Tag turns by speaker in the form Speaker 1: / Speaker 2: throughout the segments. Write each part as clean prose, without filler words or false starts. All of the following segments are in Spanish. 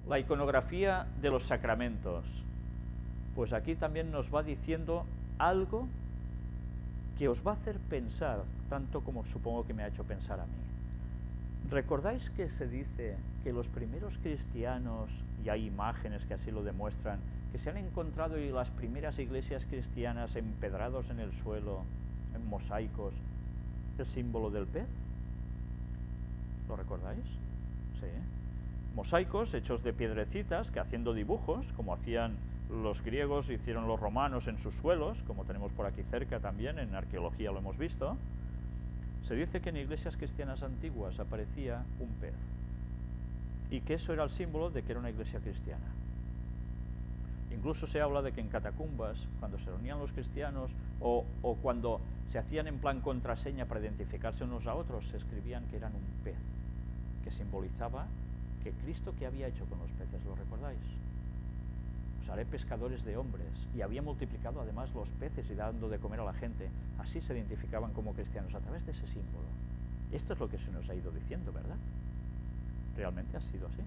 Speaker 1: La iconografía de los sacramentos. Pues aquí también nos va diciendo algo que os va a hacer pensar, tanto como supongo que me ha hecho pensar a mí. ¿Recordáis que se dice que los primeros cristianos, y hay imágenes que así lo demuestran, que se han encontrado y las primeras iglesias cristianas empedrados en el suelo, en mosaicos, el símbolo del pez? ¿Lo recordáis? Sí. Mosaicos hechos de piedrecitas que haciendo dibujos, como hacían los griegos, hicieron los romanos en sus suelos, como tenemos por aquí cerca también, en arqueología lo hemos visto. Se dice que en iglesias cristianas antiguas aparecía un pez y que eso era el símbolo de que era una iglesia cristiana. Incluso se habla de que en catacumbas, cuando se reunían los cristianos o cuando se hacían en plan contraseña para identificarse unos a otros, se escribían que eran un pez, que simbolizaba que Cristo, ¿qué había hecho con los peces? ¿Lo recordáis? Os haré pescadores de hombres, y había multiplicado además los peces y dando de comer a la gente. Así se identificaban como cristianos, a través de ese símbolo. Esto es lo que se nos ha ido diciendo, ¿verdad? ¿Realmente ha sido así?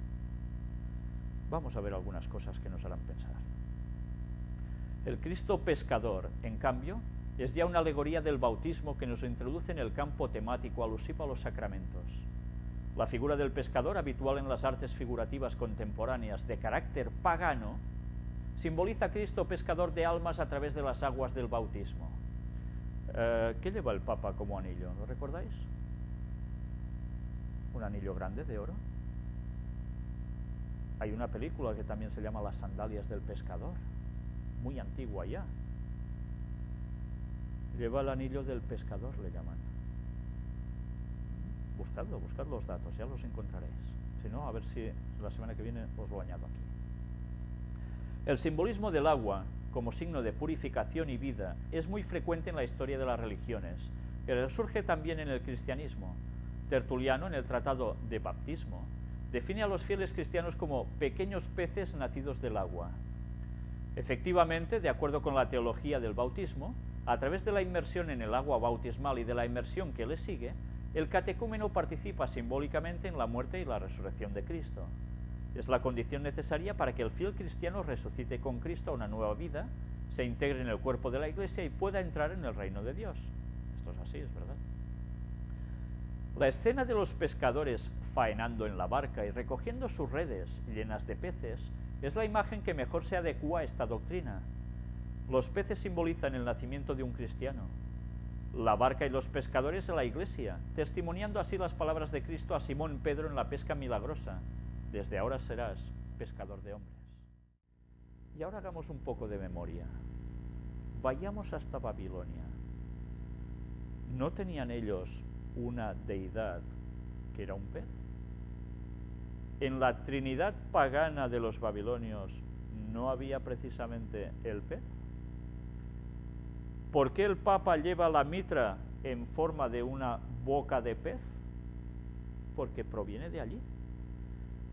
Speaker 1: Vamos a ver algunas cosas que nos harán pensar. El Cristo pescador, en cambio, es ya una alegoría del bautismo que nos introduce en el campo temático alusivo a los sacramentos. La figura del pescador, habitual en las artes figurativas contemporáneas de carácter pagano, simboliza a Cristo pescador de almas a través de las aguas del bautismo. ¿Qué lleva el Papa como anillo? ¿Lo recordáis? Un anillo grande de oro. Hay una película que también se llama Las sandalias del pescador, muy antigua ya. Lleva el anillo del pescador, le llaman. Buscadlo, buscad los datos, ya los encontraréis. Si no, a ver si la semana que viene os lo añado aquí. El simbolismo del agua, como signo de purificación y vida, es muy frecuente en la historia de las religiones, pero surge también en el cristianismo. Tertuliano, en el Tratado de Baptismo, define a los fieles cristianos como pequeños peces nacidos del agua. Efectivamente, de acuerdo con la teología del bautismo, a través de la inmersión en el agua bautismal y de la inmersión que le sigue, el catecúmeno participa simbólicamente en la muerte y la resurrección de Cristo. Es la condición necesaria para que el fiel cristiano resucite con Cristo a una nueva vida, se integre en el cuerpo de la Iglesia y pueda entrar en el reino de Dios. Esto es así, es verdad. La escena de los pescadores faenando en la barca y recogiendo sus redes llenas de peces es la imagen que mejor se adecua a esta doctrina. Los peces simbolizan el nacimiento de un cristiano, la barca y los pescadores a la Iglesia, testimoniando así las palabras de Cristo a Simón Pedro en la pesca milagrosa: desde ahora serás pescador de hombres. Y ahora hagamos un poco de memoria. Vayamos hasta Babilonia. ¿No tenían ellos una deidad que era un pez? En la Trinidad pagana de los babilonios no había precisamente el pez. ¿Por qué el Papa lleva la mitra en forma de una boca de pez? Porque proviene de allí.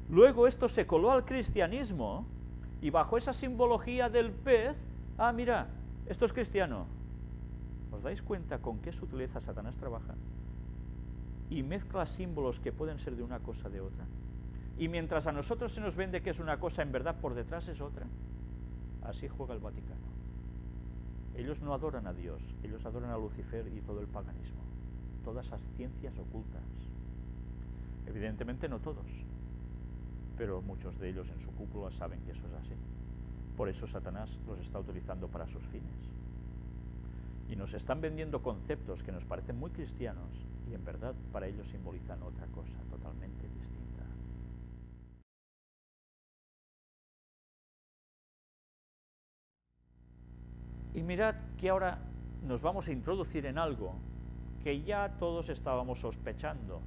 Speaker 1: Luego esto se coló al cristianismo y bajo esa simbología del pez, mira, esto es cristiano. ¿Os dais cuenta con qué sutileza Satanás trabaja? Y mezcla símbolos que pueden ser de una cosa de otra. Y mientras a nosotros se nos vende que es una cosa, en verdad por detrás es otra. Así juega el Vaticano. Ellos no adoran a Dios, ellos adoran a Lucifer y todo el paganismo, todas esas ciencias ocultas. Evidentemente no todos, pero muchos de ellos en su cúpula saben que eso es así. Por eso Satanás los está utilizando para sus fines. Y nos están vendiendo conceptos que nos parecen muy cristianos y en verdad para ellos simbolizan otra cosa totalmente distinta. Y mirad que ahora nos vamos a introducir en algo que ya todos estábamos sospechando.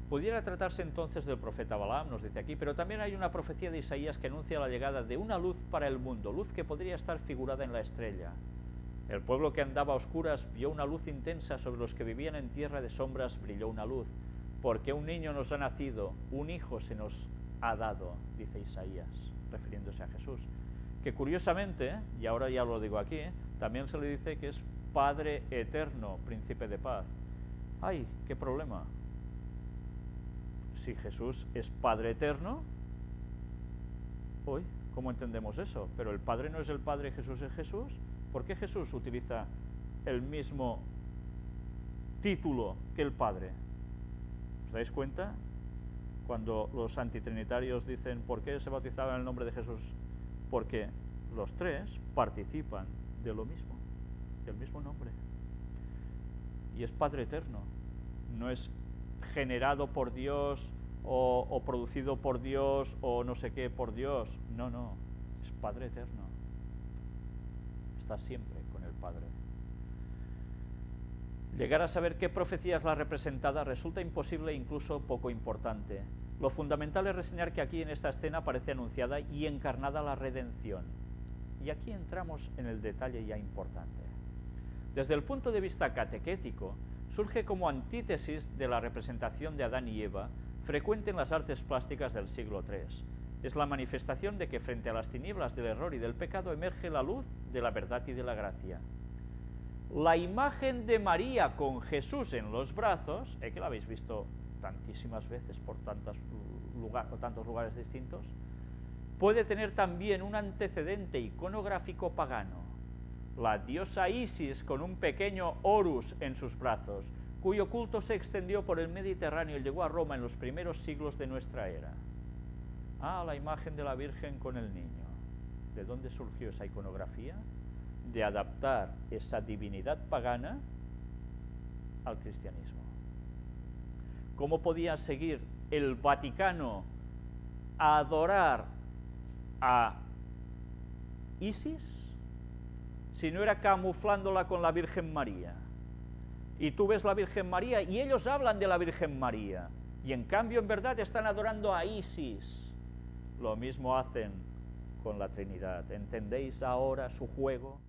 Speaker 1: Pudiera tratarse entonces del profeta Balaam, nos dice aquí, pero también hay una profecía de Isaías que anuncia la llegada de una luz para el mundo, luz que podría estar figurada en la estrella. El pueblo que andaba a oscuras vio una luz intensa, sobre los que vivían en tierra de sombras brilló una luz, porque un niño nos ha nacido, un hijo se nos ha dado, dice Isaías, refiriéndose a Jesús, que curiosamente, y ahora ya lo digo aquí, también se le dice que es Padre eterno, príncipe de paz. ¡Ay, qué problema! Si Jesús es Padre eterno, Hoy, ¿cómo entendemos eso? Pero el Padre no es el Padre, Jesús es Jesús. ¿Por qué Jesús utiliza el mismo título que el Padre? ¿Os dais cuenta? Cuando los antitrinitarios dicen ¿por qué se bautizaban en el nombre de Jesús? Porque los tres participan de lo mismo, del mismo nombre. Y es Padre eterno, no es generado por Dios o producido por Dios o no sé qué por Dios. No, no, es Padre eterno. Está siempre con el Padre. Llegar a saber qué profecía es la representada resulta imposible e incluso poco importante. Lo fundamental es reseñar que aquí en esta escena aparece anunciada y encarnada la redención. Y aquí entramos en el detalle ya importante. Desde el punto de vista catequético, surge como antítesis de la representación de Adán y Eva, frecuente en las artes plásticas del siglo III. Es la manifestación de que frente a las tinieblas del error y del pecado emerge la luz de la verdad y de la gracia. La imagen de María con Jesús en los brazos, que la habéis visto tantísimas veces por tantos lugares distintos, puede tener también un antecedente iconográfico pagano. La diosa Isis con un pequeño Horus en sus brazos, cuyo culto se extendió por el Mediterráneo y llegó a Roma en los primeros siglos de nuestra era. Ah, la imagen de la Virgen con el niño. ¿De dónde surgió esa iconografía? De adaptar esa divinidad pagana al cristianismo. ¿Cómo podía seguir el Vaticano a adorar a Isis si no era camuflándola con la Virgen María? Y tú ves la Virgen María y ellos hablan de la Virgen María, y en cambio en verdad están adorando a Isis. Lo mismo hacen con la Trinidad. ¿Entendéis ahora su juego?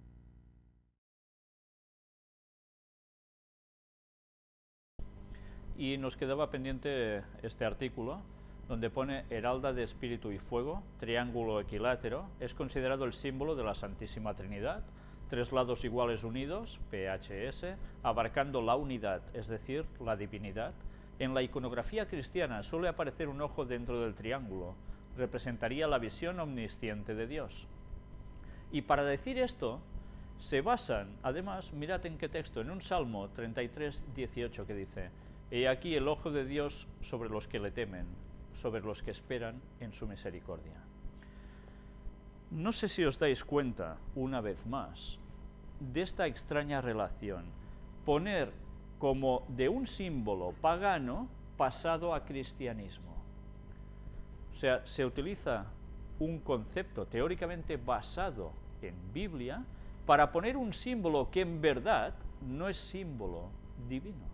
Speaker 1: Y nos quedaba pendiente este artículo, donde pone heralda de espíritu y fuego, triángulo equilátero, es considerado el símbolo de la Santísima Trinidad, tres lados iguales unidos, PHS, abarcando la unidad, es decir, la divinidad. En la iconografía cristiana suele aparecer un ojo dentro del triángulo, representaría la visión omnisciente de Dios. Y para decir esto, se basan, además, mirad en qué texto, en un Salmo 33, 18, que dice: he aquí el ojo de Dios sobre los que le temen, sobre los que esperan en su misericordia. No sé si os dais cuenta, una vez más, de esta extraña relación, poner como de un símbolo pagano pasado a cristianismo. O sea, se utiliza un concepto teóricamente basado en Biblia para poner un símbolo que en verdad no es símbolo divino.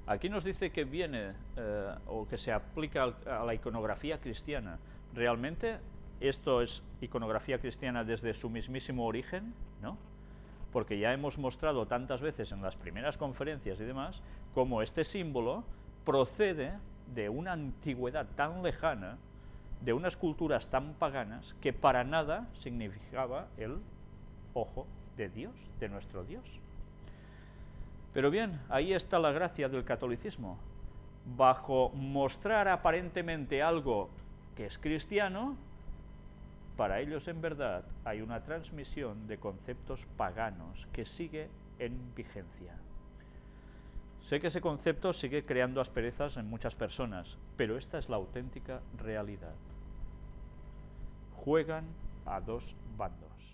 Speaker 1: Aquí nos dice que viene o que se aplica a la iconografía cristiana. ¿Realmente esto es iconografía cristiana desde su mismísimo origen? ¿No? Porque ya hemos mostrado tantas veces en las primeras conferencias y demás cómo este símbolo procede de una antigüedad tan lejana, de unas culturas tan paganas, que para nada significaba el ojo de Dios, de nuestro Dios. Pero bien, ahí está la gracia del catolicismo. Bajo mostrar aparentemente algo que es cristiano, para ellos en verdad hay una transmisión de conceptos paganos que sigue en vigencia. Sé que ese concepto sigue creando asperezas en muchas personas, pero esta es la auténtica realidad. Juegan a dos bandos.